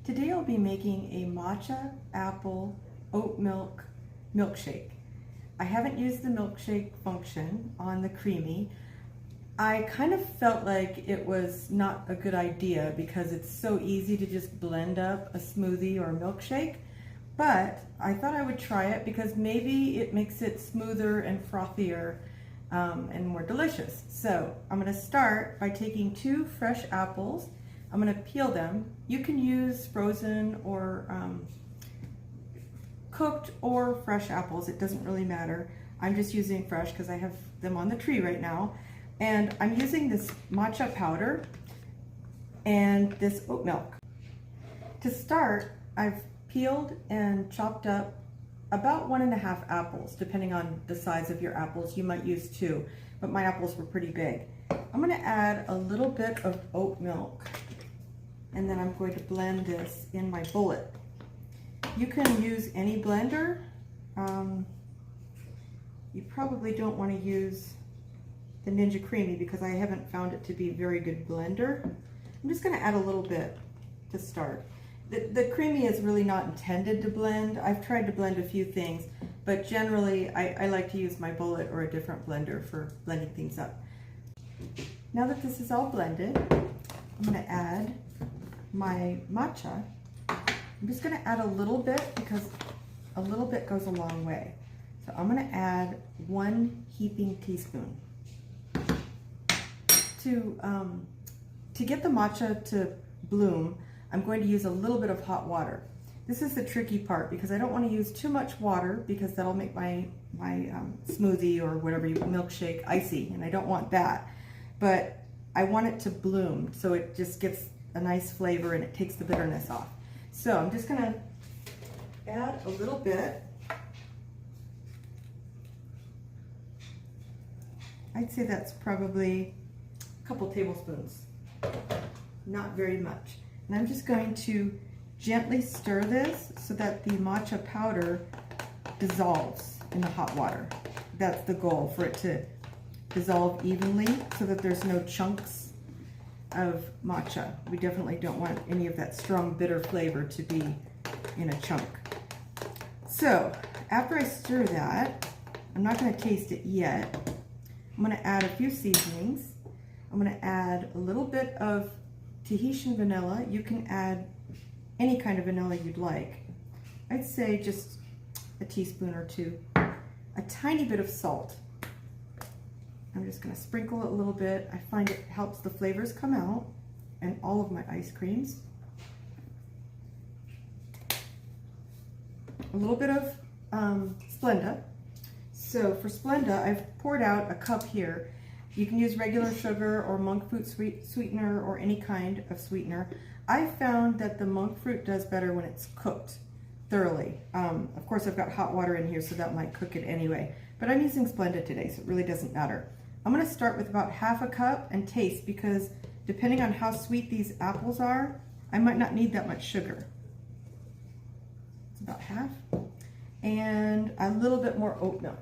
Today I'll be making a matcha apple oat milk milkshake. I haven't used the milkshake function on the creamy. I kind of felt like it was not a good idea because it's so easy to just blend up a smoothie or a milkshake, but I thought I would try it because maybe it makes it smoother and frothier and more delicious. So I'm going to start by taking 2 fresh apples. I'm going to peel them. You can use frozen or cooked or fresh apples. It doesn't really matter. I'm just using fresh because I have them on the tree right now. And I'm using this matcha powder and this oat milk. To start, I've peeled and chopped up about 1.5 apples, depending on the size of your apples. You might use 2, but my apples were pretty big. I'm going to add a little bit of oat milk, and then I'm going to blend this in my bullet. You can use any blender. You probably don't want to use the Ninja Creamy because I haven't found it to be a very good blender. I'm just going to add a little bit to start. The Creamy is really not intended to blend. I've tried to blend a few things, but generally I like to use my bullet or a different blender for blending things up. Now that this is all blended, I'm going to add my matcha. I'm just going to add a little bit because a little bit goes a long way. So I'm going to add 1 heaping teaspoon. To get the matcha to bloom, I'm going to use a little bit of hot water. This is the tricky part because I don't want to use too much water because that'll make my smoothie or whatever milkshake icy, and I don't want that. But I want it to bloom so it just gets a nice flavor and it takes the bitterness off. So I'm just going to add a little bit. I'd say that's probably a couple tablespoons, not very much. And I'm just going to gently stir this so that the matcha powder dissolves in the hot water. That's the goal, for it to dissolve evenly so that there's no chunks of matcha. We definitely don't want any of that strong bitter flavor to be in a chunk. So after I stir that, I'm not going to taste it yet. I'm going to add a few seasonings. I'm going to add a little bit of Tahitian vanilla. You can add any kind of vanilla you'd like. I'd say just a teaspoon or 2. A tiny bit of salt. I'm just going to sprinkle it a little bit. I find it helps the flavors come out in all of my ice creams. A little bit of Splenda. So for Splenda, I've poured out a cup here. You can use regular sugar or monk fruit sweetener or any kind of sweetener. I found that the monk fruit does better when it's cooked thoroughly. Of course, I've got hot water in here, so that might cook it anyway. But I'm using Splenda today, so it really doesn't matter. I'm going to start with about 1/2 cup and taste, because depending on how sweet these apples are, I might not need that much sugar. It's about half. And a little bit more oat milk.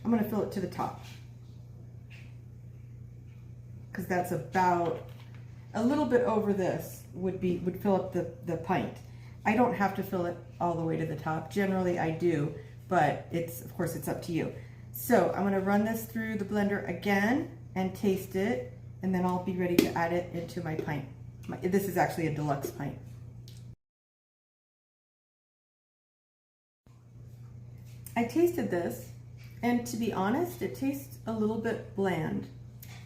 I'm going to fill it to the top because that's about a little bit over this would fill up the pint. I don't have to fill it all the way to the top. Generally I do, but of course it's up to you. So I'm going to run this through the blender again and taste it, and then I'll be ready to add it into my pint. This is actually a deluxe pint. I tasted this, and to be honest, it tastes a little bit bland.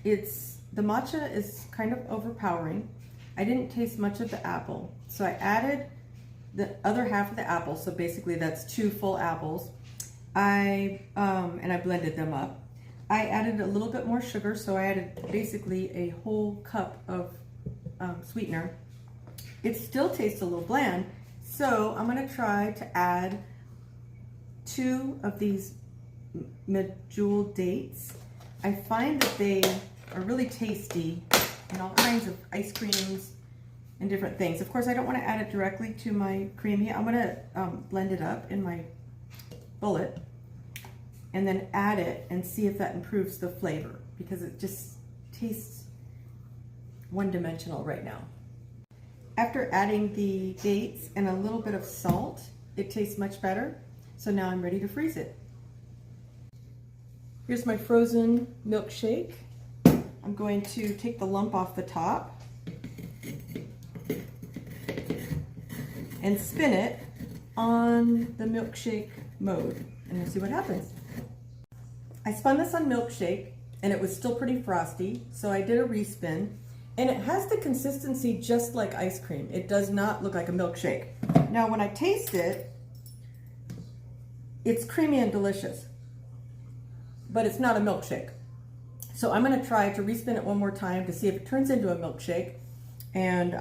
The matcha is kind of overpowering. I didn't taste much of the apple, so I added the other half of the apple, so basically that's 2 full apples. And I blended them up. I added a little bit more sugar, so I added basically a whole cup of sweetener. It still tastes a little bland, so I'm going to try to add 2 of these medjool dates. I find that they are really tasty in all kinds of ice creams and different things. Of course, I don't want to add it directly to my creamy. I'm going to blend it up in my bullet and then add it and see if that improves the flavor, because it just tastes one-dimensional right now. After adding the dates and a little bit of salt, it tastes much better. So now I'm ready to freeze it. Here's my frozen milkshake. I'm going to take the lump off the top and spin it on the milkshake mode, and we'll see what happens. I spun this on milkshake and it was still pretty frosty, so I did a respin, and it has the consistency just like ice cream. It does not look like a milkshake. Now when I taste it, it's creamy and delicious, but it's not a milkshake. So I'm going to try to respin it one more time to see if it turns into a milkshake, and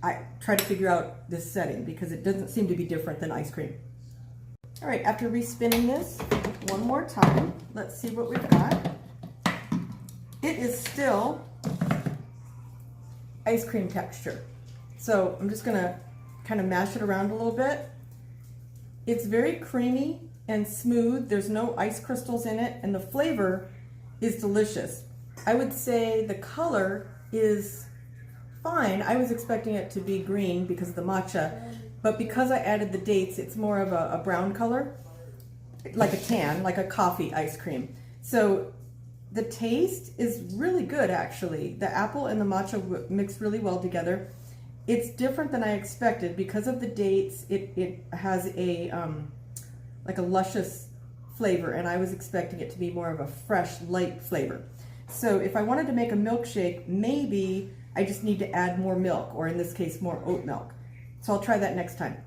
I try to figure out this setting because it doesn't seem to be different than ice cream. All right, after respinning this one more time, let's see what we've got. It is still ice cream texture. So I'm just gonna kind of mash it around a little bit. It's very creamy and smooth. There's no ice crystals in it, and the flavor is delicious. I would say the color is fine. I was expecting it to be green because of the matcha, but because I added the dates, it's more of a brown color, like a tan, like a coffee ice cream. So the taste is really good, actually. The apple and the matcha mix really well together. It's different than I expected because of the dates. It has a like a luscious flavor, and I was expecting it to be more of a fresh, light flavor. So if I wanted to make a milkshake, maybe I just need to add more milk, or in this case, more oat milk. So I'll try that next time.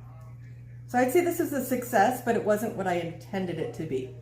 So I'd say this is a success, but it wasn't what I intended it to be.